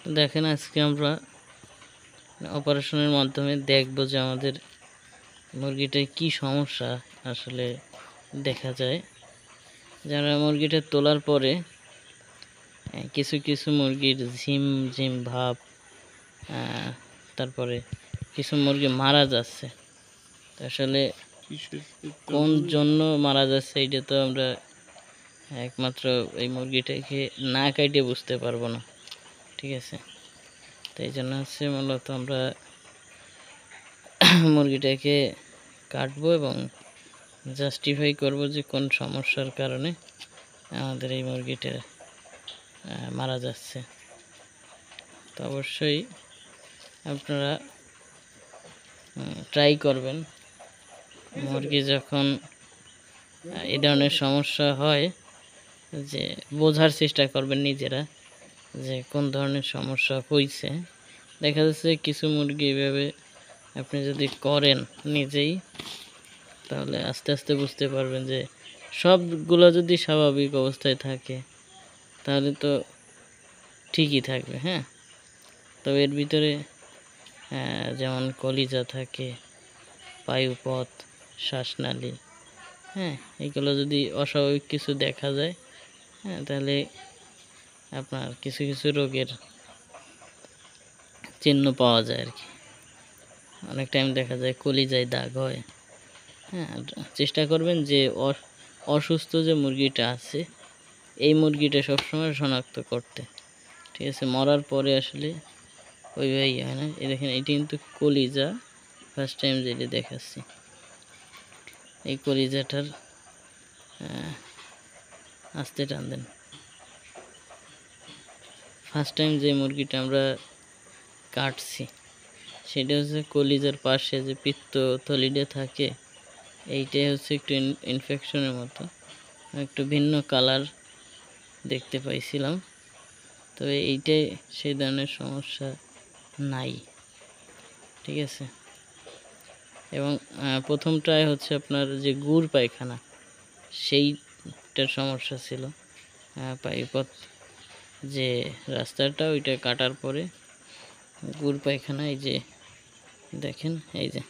তো দেখেন আজকে আমরা অপারেশনের মাধ্যমে দেখব যে আমাদের মুরগিটার কি সমস্যা আসলে দেখা যায়। যারা মুরগিটা তোলার পরে কিছু কিছু মুরগির ঝিম ঝিম ভাব, তারপরে কিছু মুরগি মারা যাচ্ছে। আসলে কোন জন্য মারা যাচ্ছে এটা তো আমরা একমাত্র এই মুরগিটাকে না কাটে বুঝতে পারবো না, ঠিক আছে। তাই জন্য হচ্ছে মূলত আমরা মুরগিটাকে কাটবো এবং জাস্টিফাই করব যে কোন সমস্যার কারণে আমাদের এই মুরগিটা মারা যাচ্ছে। তো অবশ্যই আপনারা ট্রাই করবেন, মুরগি যখন এই ধরনের সমস্যা হয় যে বোঝার চেষ্টা করবেন নিজেরা যে কোন ধরনের সমস্যা হয়েছে। দেখা যাচ্ছে কিছু মুরগি এভাবে আপনি যদি করেন নিজেই, তাহলে আস্তে আস্তে বুঝতে পারবেন যে সবগুলো যদি স্বাভাবিক অবস্থায় থাকে তাহলে তো ঠিকই থাকবে। হ্যাঁ, তবে এর ভিতরে যেমন কলিজা থাকে, পায়ুপথ, শ্বাসনালী, হ্যাঁ, এগুলো যদি অস্বাভাবিক কিছু দেখা যায়, হ্যাঁ, তাহলে আপনার কিছু কিছু রোগের চিহ্ন পাওয়া যায় আর কি। অনেক টাইম দেখা যায় কলিজায় দাগ হয়। হ্যাঁ, চেষ্টা করবেন যে অসুস্থ যে মুরগিটা আছে এই মুরগিটা সবসময় শনাক্ত করতে, ঠিক আছে। মরার পরে আসলে ওইভাবেই হয় না। এই দেখেন এটি কিন্তু কলিজা, ফার্স্ট টাইম যেটি দেখাচ্ছি এই কলিজাটার আস্তে টান দেন। ফার্স্ট টাইম যে মুরগিটা আমরা কাটছি সেটা হচ্ছে কলিজার পাশে যে পিত্তথলিটা থাকে, এইটাই হচ্ছে একটু ইনফেকশনের মতো, একটু ভিন্ন কালার দেখতে পাইছিলাম। তবে এইটাই সেই ধরনের সমস্যা নাই, ঠিক আছে। এবং প্রথমটায় হচ্ছে আপনার যে গুড় পায়খানা সেইটার সমস্যা ছিল। পায়ুপথ যে রাস্তাটা ওইটা কাটার পরে গুড় পায়খানা, এই যে দেখেন এই যে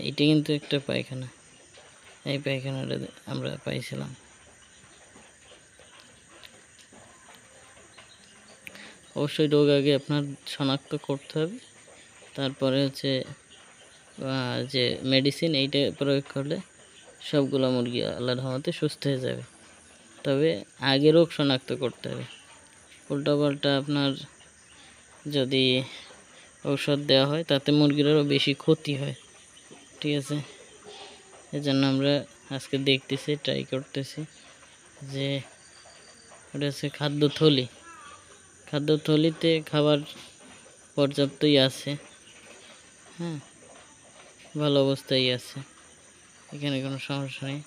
এইটা কিন্তু একটা পায়খানা, এই পায়খানাটা আমরা পাইছিলাম। অবশ্যই রোগ আগে আপনার শনাক্ত করতে হবে, তারপরে হচ্ছে যে মেডিসিন এইটা প্রয়োগ করলে সবগুলো মুরগি আল্লাহর রহমতে সুস্থ হয়ে যাবে। তবে আগে রোগ শনাক্ত করতে হবে। উল্টাপাল্টা আপনার যদি ঔষধ দেওয়া হয় তাতে মুরগির আরও বেশি ক্ষতি হয়, ঠিক আছে। এজন্য আমরা আজকে দেখতেছি, ট্রাই করতেছি যে ওটা হচ্ছে খাদ্যথলি। খাদ্যথলিতে খাবার পর্যাপ্তই আছে, হ্যাঁ, ভালো অবস্থায় আছে, এখানে কোনো সমস্যা নেই।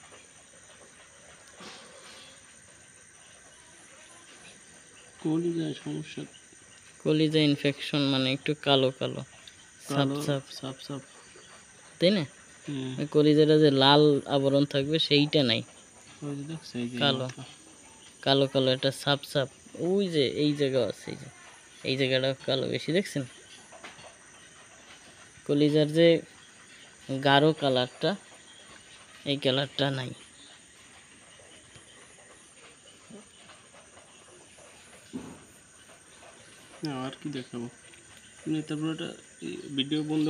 কলিজা ইনফেকশন মানে একটু কালো কালো সাপ সাপ, তাই না? কলিজাটা যে লাল আবরণ থাকবে সেইটা নাই, কালো কালো কালো একটা সাপ সাপ, ওই যে এই জায়গা আছে, এই জায়গাটা কালো বেশি দেখছেন। কলিজার যে গাঢ় কালারটা, এই কালারটা নাই। আর কি দেখাবো, তারপর ভিডিও বন্ধ